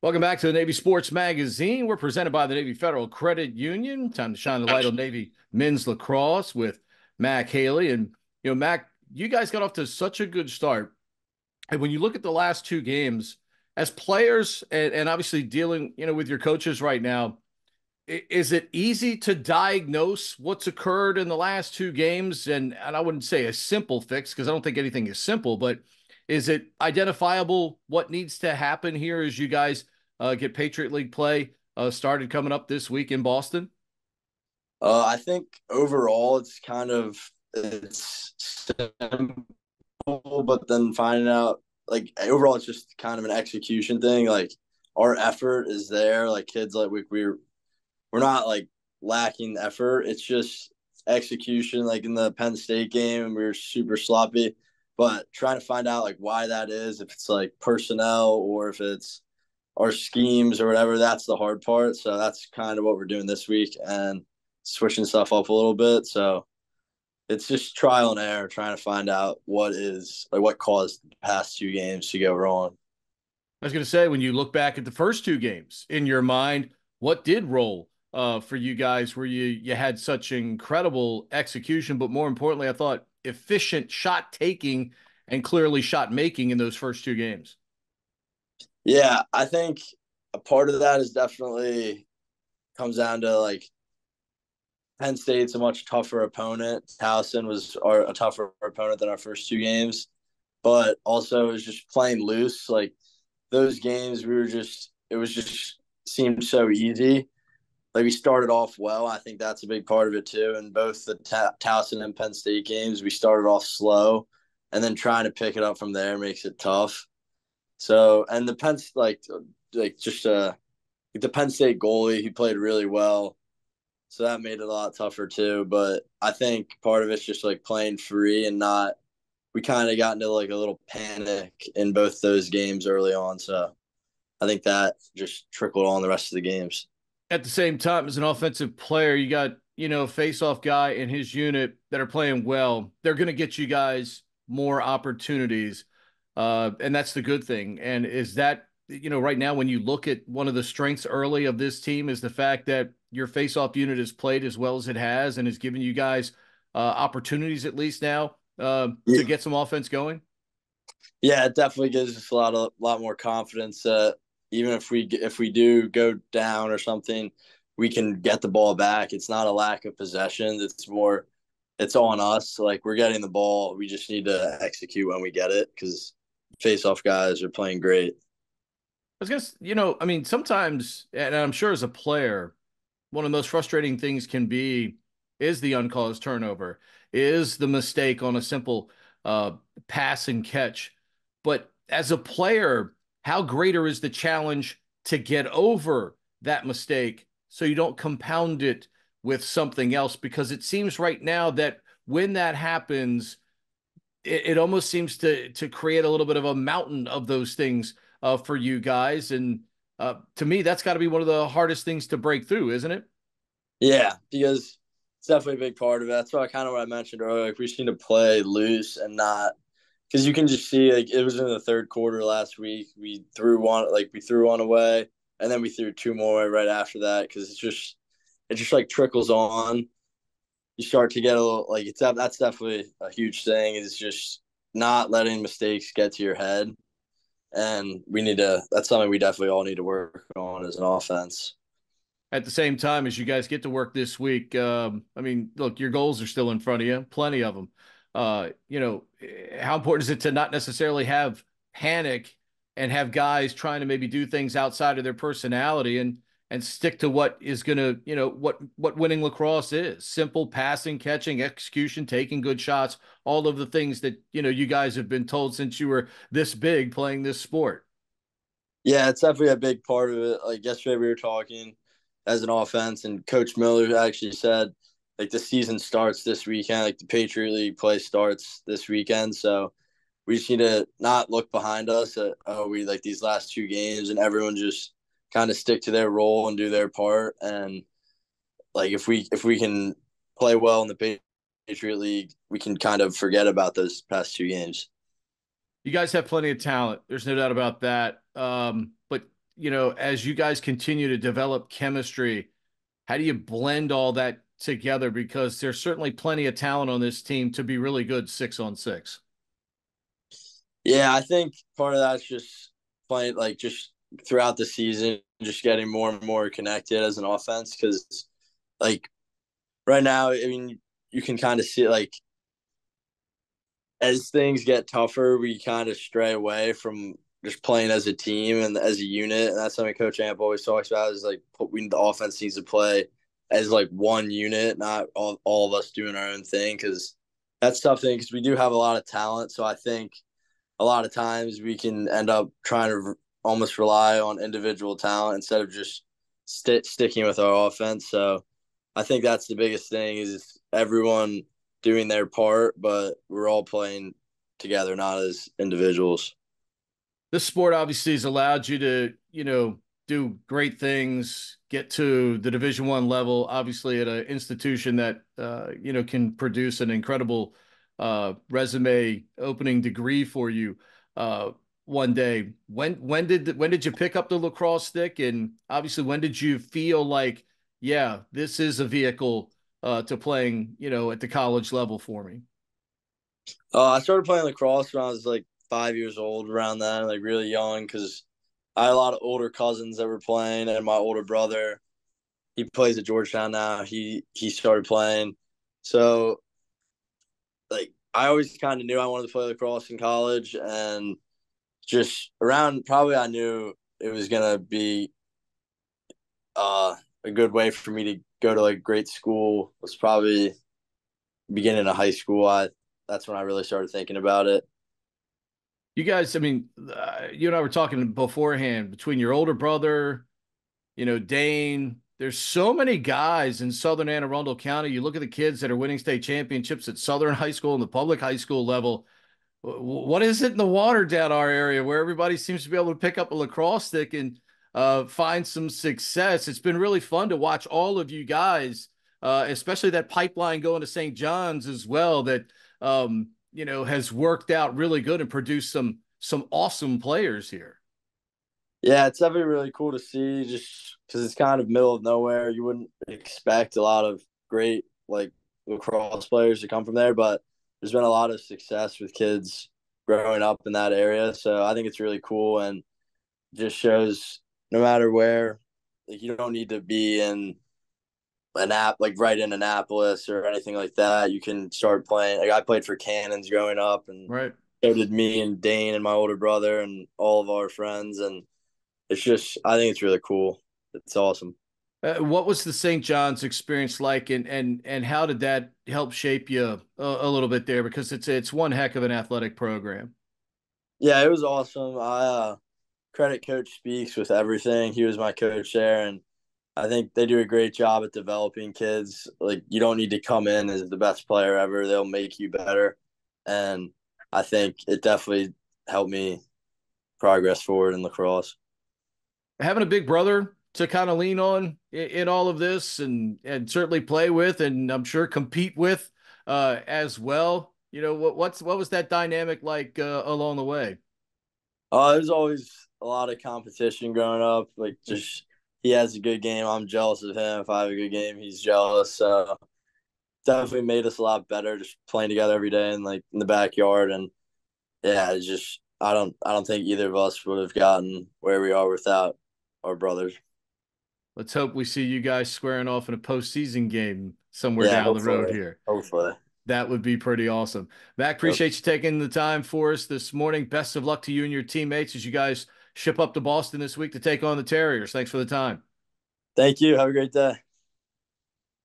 Welcome back to the Navy Sports Magazine. We're presented by the Navy Federal Credit Union. Time to shine the light on Navy men's lacrosse with Mac Haley. And, Mac, you guys got off to such a good start. And when you look at the last two games, as players and obviously dealing, with your coaches right now, is it easy to diagnose what's occurred in the last two games? And I wouldn't say a simple fix because I don't think anything is simple, but is it identifiable what needs to happen here as you guys get Patriot League play started coming up this week in Boston? I think overall it's simple, but then finding out like overall it's just kind of an execution thing. Like our effort is there. Like kids, like we're not like lacking effort. It's just execution. Like in the Penn State game, we were super sloppy. But trying to find out like why that is, if it's like personnel or if it's our schemes or whatever, that's the hard part. So that's kind of what we're doing this week and switching stuff up a little bit. So it's just trial and error, trying to find out what caused the past two games to go wrong. I was going to say, when you look back at the first two games in your mind, what did roll for you guys where you had such incredible execution, but more importantly, I thought efficient shot taking and clearly shot making in those first two games? Yeah, I think a part of that is definitely comes down to like Penn State's a much tougher opponent. Towson was a tougher opponent than our first two games, but also it was just playing loose. Like those games, it was just seemed so easy. Like we started off well. I think that's a big part of it too. And both the Towson and Penn State games, we started off slow, and then trying to pick it up from there makes it tough. So, and the Penn like just the Penn State goalie, he played really well, so that made it a lot tougher too. But I think part of it's just like playing free and not. We kind of got into like a little panic in both those games early on, so I think that just trickled on the rest of the games. At the same time, as an offensive player, you got, face-off guy in his unit that are playing well. They're going to get you guys more opportunities. And that's the good thing. And is that, right now, when you look at one of the strengths early of this team is the fact that your face-off unit has played as well as it has and has given you guys opportunities at least now to Yeah, get some offense going? yeah, it definitely gives us a lot more confidence that even if we do go down or something, we can get the ball back. It's not a lack of possession. It's on us. Like we're getting the ball. We just need to execute when we get it because face-off guys are playing great. I was gonna, I mean, sometimes, and I'm sure as a player, one of the most frustrating things can be is the uncaused turnover, is the mistake on a simple uh, pass and catch. But as a player, how greater is the challenge to get over that mistake so you don't compound it with something else? Because it seems right now that when that happens, it almost seems to create a little bit of a mountain of those things for you guys. And to me, that's got to be one of the hardest things to break through, isn't it? Yeah, because it's definitely a big part of it. That's what I mentioned earlier. Like we just need to play loose and not because you can just see like it was in the third quarter last week. We threw one away, and then we threw two more right after that because it just like trickles on. You start to get a little like that's definitely a huge thing. Is just not letting mistakes get to your head, and we need to. That's something we definitely all need to work on as an offense. At the same time as you guys get to work this week, I mean, look, your goals are still in front of you, plenty of them. How important is it to not necessarily have panic and have guys trying to maybe do things outside of their personality and stick to what is going to, what winning lacrosse is: simple passing, catching, execution, taking good shots, all of the things that you guys have been told since you were this big playing this sport. Yeah, it's definitely a big part of it. Like yesterday, we were talking as an offense, and Coach Miller actually said, like the season starts this weekend, like the Patriot League play starts this weekend. So we just need to not look behind us at we like these last two games, and everyone just kind of stick to their role and do their part. And like if we can play well in the Patriot League, we can kind of forget about those past two games. You guys have plenty of talent. There's no doubt about that. But as you guys continue to develop chemistry, how do you blend all that together? Because there's certainly plenty of talent on this team to be really good 6-on-6. Yeah, I think part of that's just playing like just throughout the season, just getting more and more connected as an offense. Because like right now, I mean, you can kind of see like as things get tougher, we kind of stray away from just playing as a team and as a unit. And that's something Coach Amp always talks about is like the offense needs to play as like one unit, not all of us doing our own thing. Because that's tough thing because we do have a lot of talent. So I think a lot of times we can end up trying to almost rely on individual talent instead of just sticking with our offense. So I think that's the biggest thing is everyone doing their part, but we're all playing together, not as individuals. This sport obviously has allowed you to, do great things, get to the Division I level, obviously at an institution that, can produce an incredible resume opening degree for you one day. When did you pick up the lacrosse stick? And obviously, when did you feel like, yeah, this is a vehicle to playing, at the college level for me? I started playing lacrosse when I was like 5 years old, around then, like really young, because I had a lot of older cousins that were playing, and my older brother, he plays at Georgetown now. He started playing, so like I always kind of knew I wanted to play lacrosse in college, and just around probably I knew it was gonna be a good way for me to go to like great school. Was probably beginning of high school. That's when I really started thinking about it. You guys, I mean, you and I were talking beforehand between your older brother, Dane. There's so many guys in Southern Anne Arundel County. You look at the kids that are winning state championships at Southern High School and the public high school level. What is it in the water down our area where everybody seems to be able to pick up a lacrosse stick and find some success? It's been really fun to watch all of you guys, especially that pipeline going to St. John's as well. That has worked out really good and produced some awesome players here. Yeah, it's definitely really cool to see just because it's kind of middle of nowhere. You wouldn't expect a lot of great like lacrosse players to come from there, but there's been a lot of success with kids growing up in that area. So I think it's really cool and just shows no matter where, like you don't need to be in an app like right in Annapolis or anything like that. You can start playing. Like I played for Cannons growing up, and Right. so did me and Dane and my older brother and all of our friends. And it's just I think it's really cool. It's awesome. What was the St. John's experience like, and how did that help shape you a little bit there? Because it's one heck of an athletic program. Yeah, it was awesome. I credit Coach Speaks with everything. He was my coach there, and I think they do a great job at developing kids. Like you don't need to come in as the best player ever; they'll make you better. And I think it definitely helped me progress forward in lacrosse. Having a big brother to kind of lean on in all of this, and certainly play with, and I'm sure compete with as well. What was that dynamic like along the way? There's always a lot of competition growing up. Like just he has a good game, I'm jealous of him. If I have a good game, he's jealous. So definitely made us a lot better just playing together every day and like in the backyard. And yeah, it's just I don't think either of us would have gotten where we are without our brothers. Let's hope we see you guys squaring off in a postseason game somewhere Yeah, down the road hopefully. here. Hopefully. That would be pretty awesome. Mac, Yep. appreciate you taking the time for us this morning. Best of luck to you and your teammates as you guys ship up to Boston this week to take on the Terriers. Thanks for the time. Thank you. Have a great day.